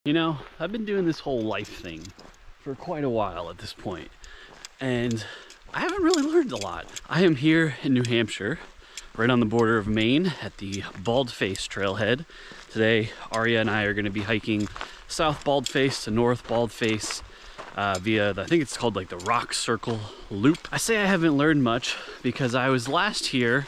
You know, I've been doing this whole life thing for quite a while at this point, and I haven't really learned a lot. I am here in New Hampshire, right on the border of Maine at the Baldface trailhead. Today, Aria and I are going to be hiking South Baldface to North Baldface via, I think it's called like the Rock Circle Loop. I say I haven't learned much because I was last here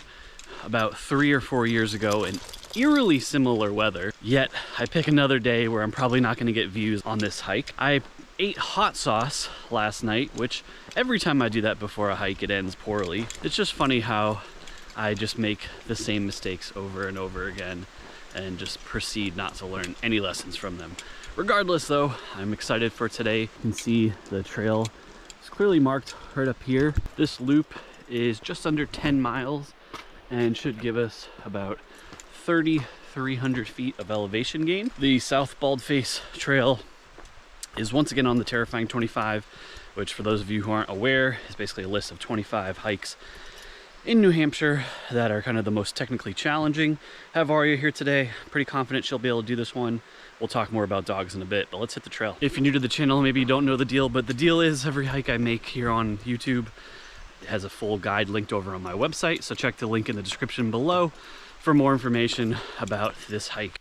about 3 or 4 years ago in eerily similar weather, yet I pick another day where I'm probably not going to get views on this hike. I ate hot sauce last night, which every time I do that before a hike, it ends poorly. It's just funny how I just make the same mistakes over and over again and just proceed not to learn any lessons from them. Regardless though, I'm excited for today. You can see the trail is clearly marked right up here. This loop is just under 10 miles and should give us about 3,300 feet of elevation gain. The South Baldface Trail is once again on the Terrifying 25, which for those of you who aren't aware is basically a list of 25 hikes in New Hampshire that are kind of the most technically challenging. I have Aria here today. Pretty confident she'll be able to do this one. We'll talk more about dogs in a bit, but let's hit the trail. If you're new to the channel, maybe you don't know the deal, but the deal is every hike I make here on YouTube has a full guide linked over on my website, so check the link in the description below for more information about this hike.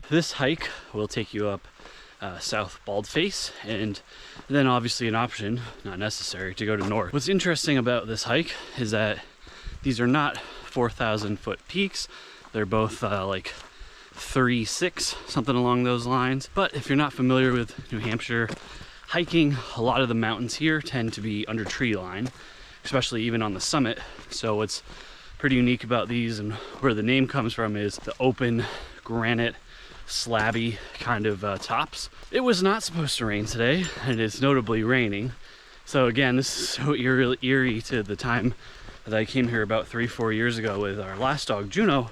This hike will take you up South Baldface, and then obviously an option, not necessary, to go to north. What's interesting about this hike is that these are not 4,000 foot peaks. They're both like 3-6, something along those lines. But if you're not familiar with New Hampshire hiking, a lot of the mountains here tend to be under tree line, especially even on the summit. So what's pretty unique about these and where the name comes from is the open granite slabby kind of tops. It was not supposed to rain today, and it's notably raining. So again, this is so eerie to the time that I came here about 3-4 years ago with our last dog, Juno.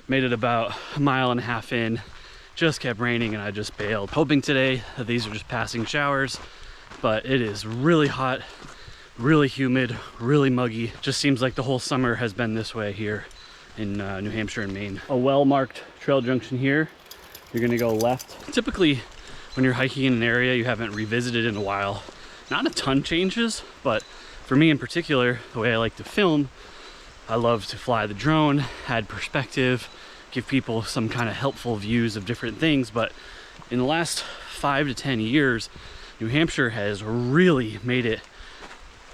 Made it about 1.5 miles in, just kept raining and I just bailed. Hoping today that these are just passing showers, but it is really hot, really humid, really muggy. Just seems like the whole summer has been this way here in New Hampshire and Maine. A well-marked trail junction here. You're gonna go left. Typically, when you're hiking in an area you haven't revisited in a while, not a ton changes, but for me in particular, the way I like to film, I love to fly the drone, add perspective, give people some kind of helpful views of different things. But in the last 5 to 10 years, New Hampshire has really made it,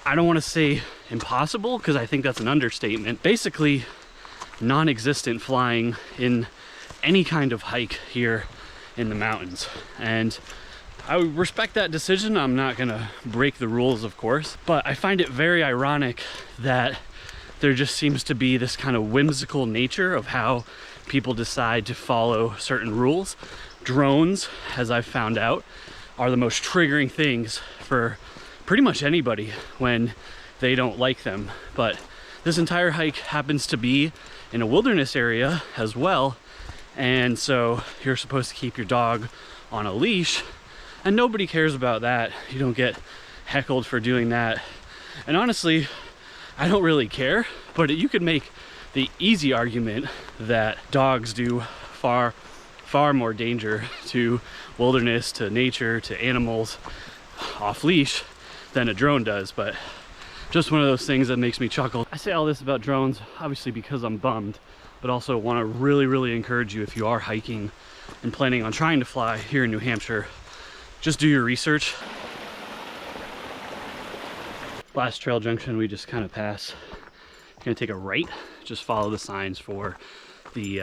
I don't want to say impossible, because I think that's an understatement, basically non-existent flying in any kind of hike here in the mountains. And I respect that decision. I'm not gonna break the rules, of course, but I find it very ironic that there just seems to be this kind of whimsical nature of how people decide to follow certain rules. Drones, as I've found out, are the most triggering things for pretty much anybody when they don't like them. But this entire hike happens to be in a wilderness area as well, and so you're supposed to keep your dog on a leash, and nobody cares about that. You don't get heckled for doing that. And honestly, I don't really care, but you could make the easy argument that dogs do far more danger to wilderness, to nature, to animals off leash than a drone does. But just one of those things that makes me chuckle. I say all this about drones obviously because I'm bummed, but also want to really encourage you, if you are hiking and planning on trying to fly here in New Hampshire, just do your research. Last trail junction we just kind of pass. Gonna take a right, just follow the signs for the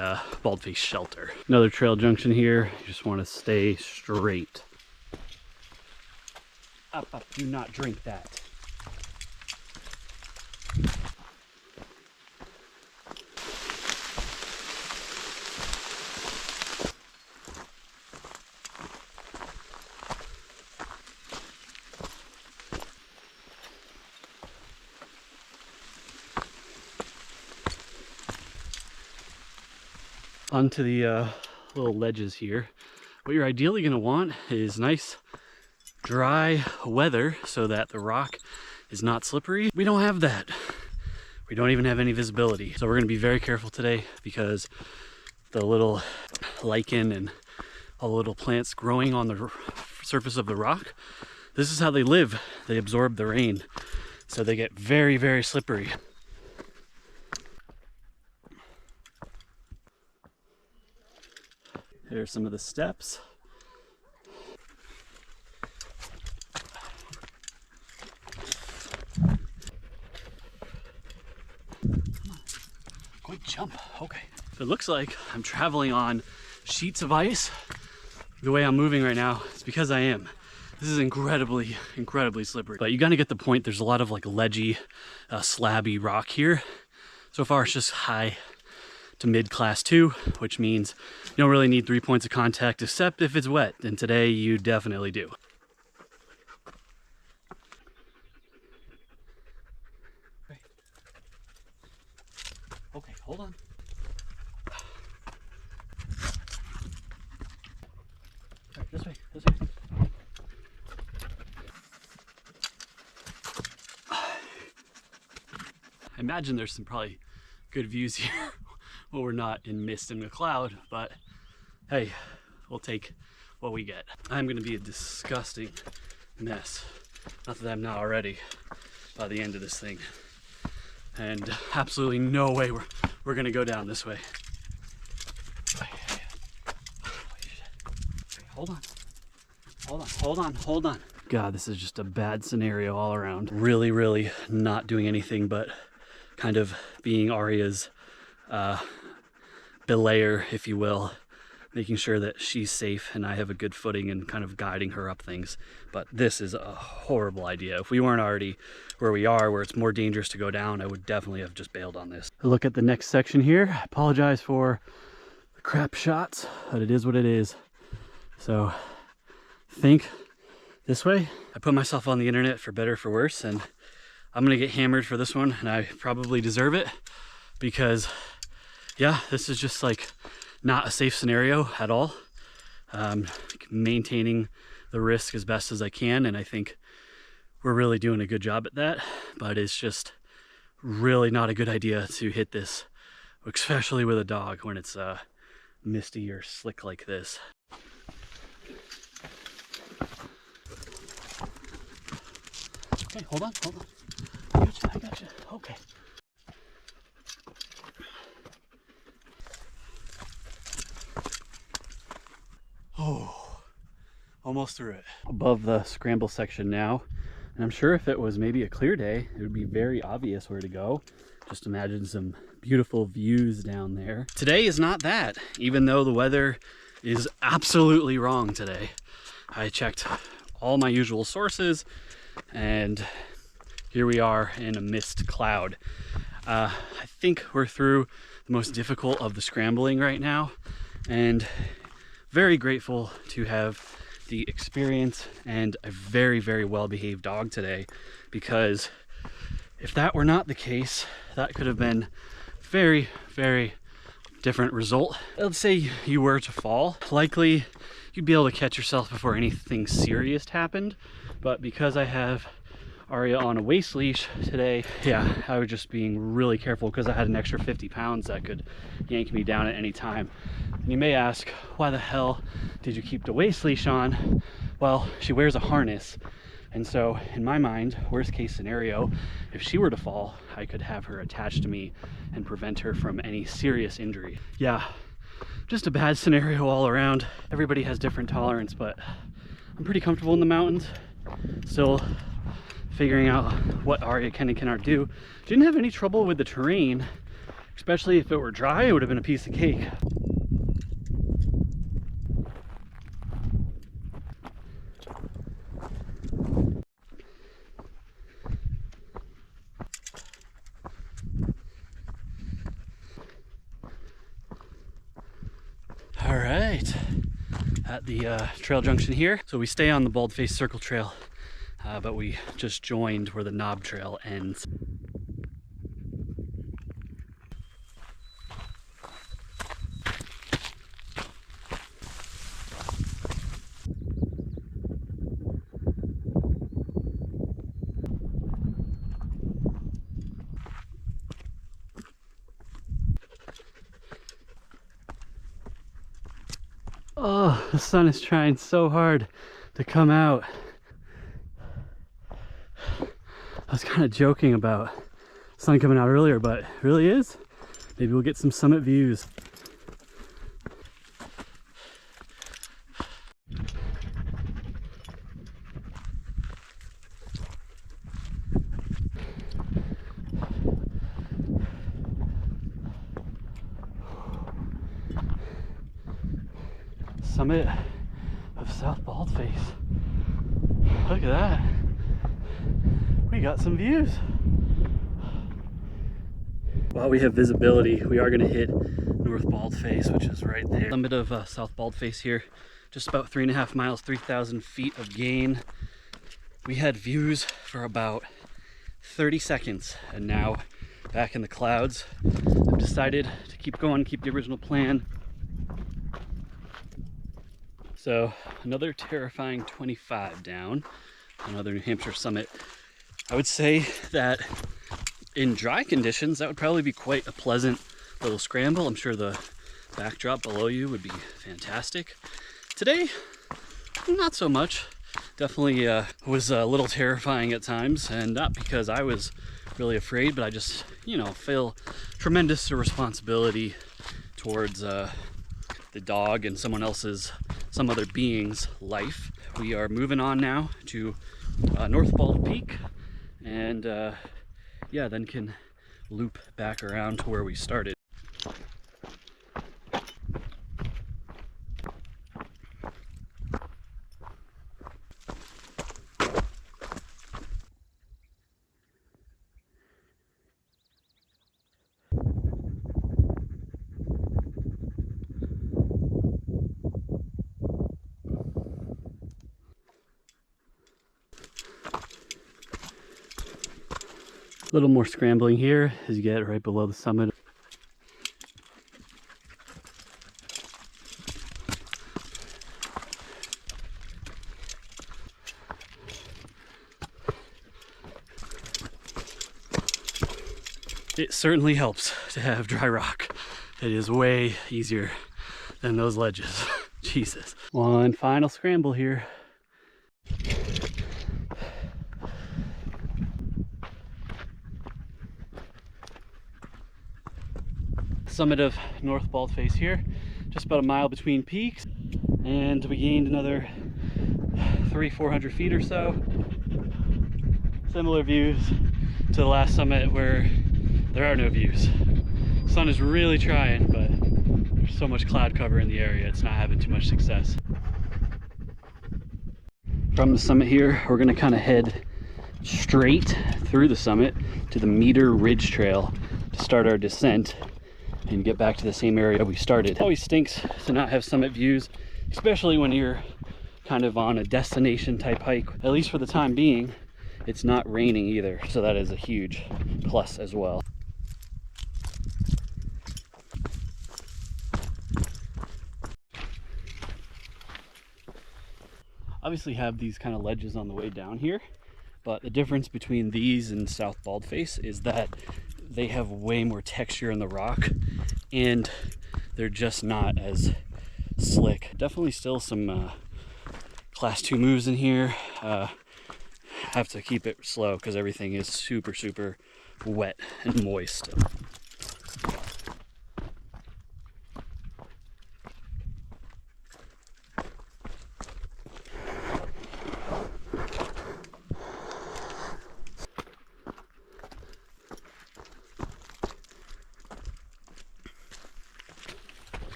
Baldface shelter. Another trail junction here, you just want to stay straight. Up, do not drink that. Onto the little ledges here. What you're ideally going to want is nice dry weather so that the rock is not slippery. We don't have that. We don't even have any visibility. So we're gonna be very careful today because the little lichen and all the little plants growing on the surface of the rock, this is how they live. They absorb the rain. So they get very, very slippery. Here's some of the steps. Good jump. Okay. So it looks like I'm traveling on sheets of ice. The way I'm moving right now, it's because I am. This is incredibly, incredibly slippery. But you gotta get the point. There's a lot of like ledgy, slabby rock here. So far it's just high to mid class 2, which means you don't really need 3 points of contact except if it's wet. And today you definitely do. Okay, hold on. Right, this way, this way. I imagine there's some probably good views here. Well, we're not in mist and a cloud, but hey, we'll take what we get. I'm gonna be a disgusting mess. Not that I'm not already by the end of this thing. And absolutely no way we're gonna go down this way. Hold on. Hold on, hold on, hold on. God, this is just a bad scenario all around. Really, really not doing anything but kind of being Arya's belayer, if you will, making sure that she's safe and I have a good footing and kind of guiding her up things. But this is a horrible idea. If we weren't already where we are, where it's more dangerous to go down, I would definitely have just bailed on this. Look at the next section here. I apologize for the crap shots, but it is what it is. So think this way. I put myself on the internet for better or for worse, and I'm gonna get hammered for this one, and I probably deserve it because yeah, this is just like not a safe scenario at all. Maintaining the risk as best as I can, and I think we're really doing a good job at that, but it's just really not a good idea to hit this, especially with a dog when it's misty or slick like this. Okay, hold on, hold on. I got you. Okay. Oh, almost through it. Above the scramble section now, and I'm sure if it was maybe a clear day, it would be very obvious where to go. Just imagine some beautiful views down there. Today is not that, even though the weather is absolutely wrong today. I checked all my usual sources, and here we are in a mist cloud. I think we're through the most difficult of the scrambling right now, and very grateful to have the experience and a very, very well-behaved dog today, because if that were not the case, that could have been very, very different result. Let's say you were to fall, likely you'd be able to catch yourself before anything serious happened, but because I have Arya on a waist leash today, yeah, I was just being really careful because I had an extra 50 pounds that could yank me down at any time. And you may ask, why the hell did you keep the waist leash on? Well, she wears a harness, and so in my mind, worst case scenario, if she were to fall, I could have her attached to me and prevent her from any serious injury. Yeah, just a bad scenario all around. Everybody has different tolerance, but I'm pretty comfortable in the mountains. Still figuring out what Arya can and cannot do. Didn't have any trouble with the terrain, especially if it were dry, it would have been a piece of cake. All right, at the trail junction here. So we stay on the Baldface Circle Trail, but we just joined where the Knob Trail ends. Oh, the sun is trying so hard to come out. I was kind of joking about sun coming out earlier, but it really is. Maybe we'll get some summit views. Summit of South Baldface. Look at that. We got some views. While we have visibility, we are going to hit North Baldface, which is right there. Summit of South Baldface here. Just about 3.5 miles, 3,000 feet of gain. We had views for about 30 seconds, and now back in the clouds. I've decided to keep going, keep the original plan. So another terrifying 25 down, another New Hampshire summit. I would say that in dry conditions, that would probably be quite a pleasant little scramble. I'm sure the backdrop below you would be fantastic. Today, not so much. Definitely was a little terrifying at times, and not because I was really afraid, but I just, you know, feel tremendous responsibility towards the dog and some other being's life. We are moving on now to North Bald Peak, and yeah, then can loop back around to where we started. A little more scrambling here as you get right below the summit. It certainly helps to have dry rock. It is way easier than those ledges. Jesus. One final scramble here. Summit of North Baldface here, just about a mile between peaks, and we gained another 300-400 feet or so. Similar views to the last summit where there are no views. Sun is really trying, but there's so much cloud cover in the area, it's not having too much success. From the summit here, we're going to kind of head straight through the summit to the Meter Ridge Trail to start our descent and get back to the same area we started. It always stinks to not have summit views, especially when you're kind of on a destination type hike. At least for the time being, it's not raining either, so that is a huge plus as well. Obviously have these kind of ledges on the way down here, but the difference between these and South Baldface is that they have way more texture in the rock and they're just not as slick. Definitely still some class 2 moves in here. Have to keep it slow because everything is super wet and moist.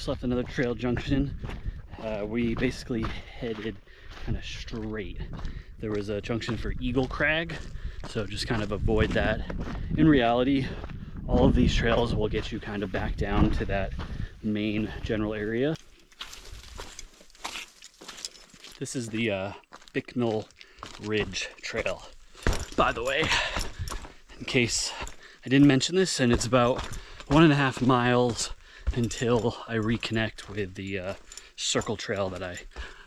Left another trail junction. We basically headed kind of straight. There was a junction for Eagle Crag, so just kind of avoid that. In reality, all of these trails will get you kind of back down to that main general area. This is the Bicknell Ridge Trail, by the way, in case I didn't mention this, and it's about 1.5 miles until I reconnect with the circle trail that I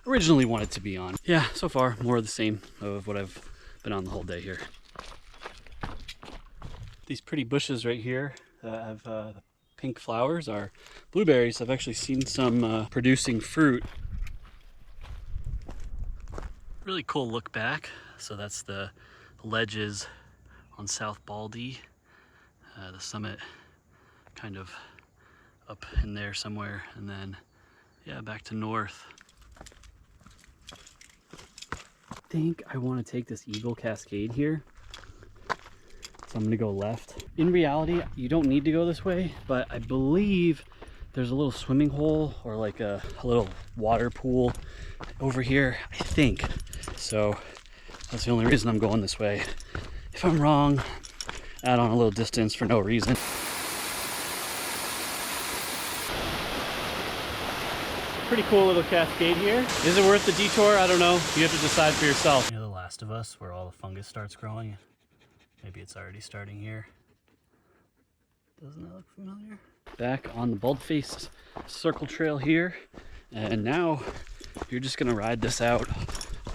originally wanted to be on. Yeah, so far more of the same of what I've been on the whole day here. These pretty bushes right here that have pink flowers are blueberries. I've actually seen some producing fruit. Really cool look back. So that's the ledges on South Baldy. The summit kind of up in there somewhere, and then yeah, back to north. I think I want to take this Eagle Cascade here, so I'm gonna go left. In reality, you don't need to go this way, but I believe there's a little swimming hole or like a little water pool over here, I think. So that's the only reason I'm going this way. If I'm wrong, add on a little distance for no reason. Pretty cool little cascade here. Is it worth the detour? I don't know. You have to decide for yourself. You know, The Last of Us, where all the fungus starts growing. Maybe it's already starting here. Doesn't that look familiar? Back on the Baldface Circle Trail here. And now you're just gonna ride this out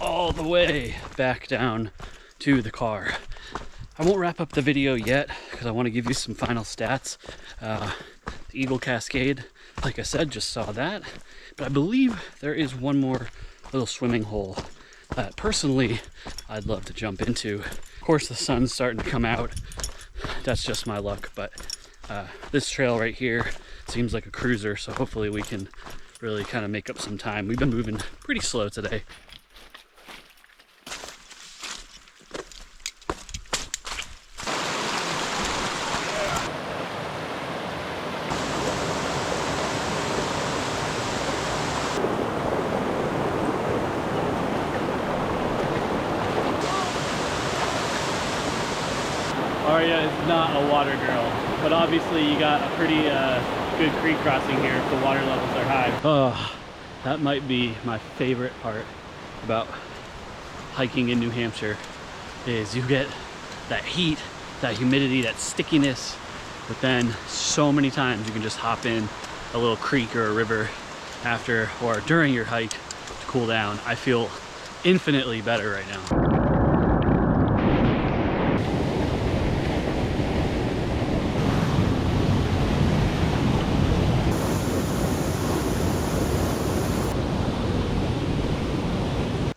all the way back down to the car. I won't wrap up the video yet because I want to give you some final stats. The Eagle Cascade, like I said, just saw that. But I believe there is one more little swimming hole that personally I'd love to jump into. Of course, the sun's starting to come out. That's just my luck, but this trail right here seems like a cruiser, so hopefully we can really kind of make up some time. We've been moving pretty slow today. Aria is not a water girl, but obviously you got a pretty good creek crossing here if the water levels are high. Oh, that might be my favorite part about hiking in New Hampshire, is you get that heat, that humidity, that stickiness, but then so many times you can just hop in a little creek or a river after or during your hike to cool down. I feel infinitely better right now.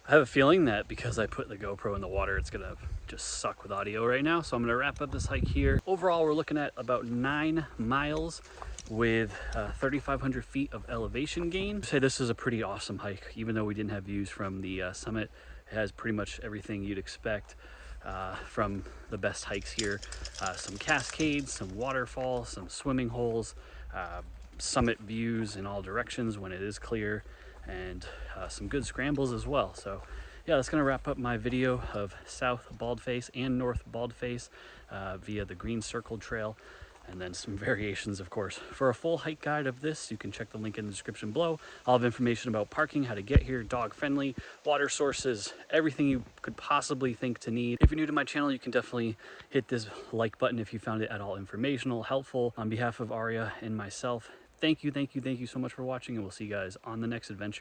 I have a feeling that because I put the GoPro in the water, it's gonna just suck with audio right now. So I'm gonna wrap up this hike here. Overall, we're looking at about 9 miles with 3,500 feet of elevation gain. I'd say this is a pretty awesome hike. Even though we didn't have views from the summit, it has pretty much everything you'd expect from the best hikes here. Some cascades, some waterfalls, some swimming holes, summit views in all directions when it is clear, and some good scrambles as well. So yeah, that's gonna wrap up my video of South Baldface and North Baldface via the Green Circle Trail, and then some variations, of course. For a full hike guide of this, you can check the link in the description below. I'll have information about parking, how to get here, dog friendly, water sources, everything you could possibly think to need. If you're new to my channel, you can definitely hit this like button if you found it at all informational, helpful. On behalf of Aria and myself, thank you so much for watching, and we'll see you guys on the next adventure.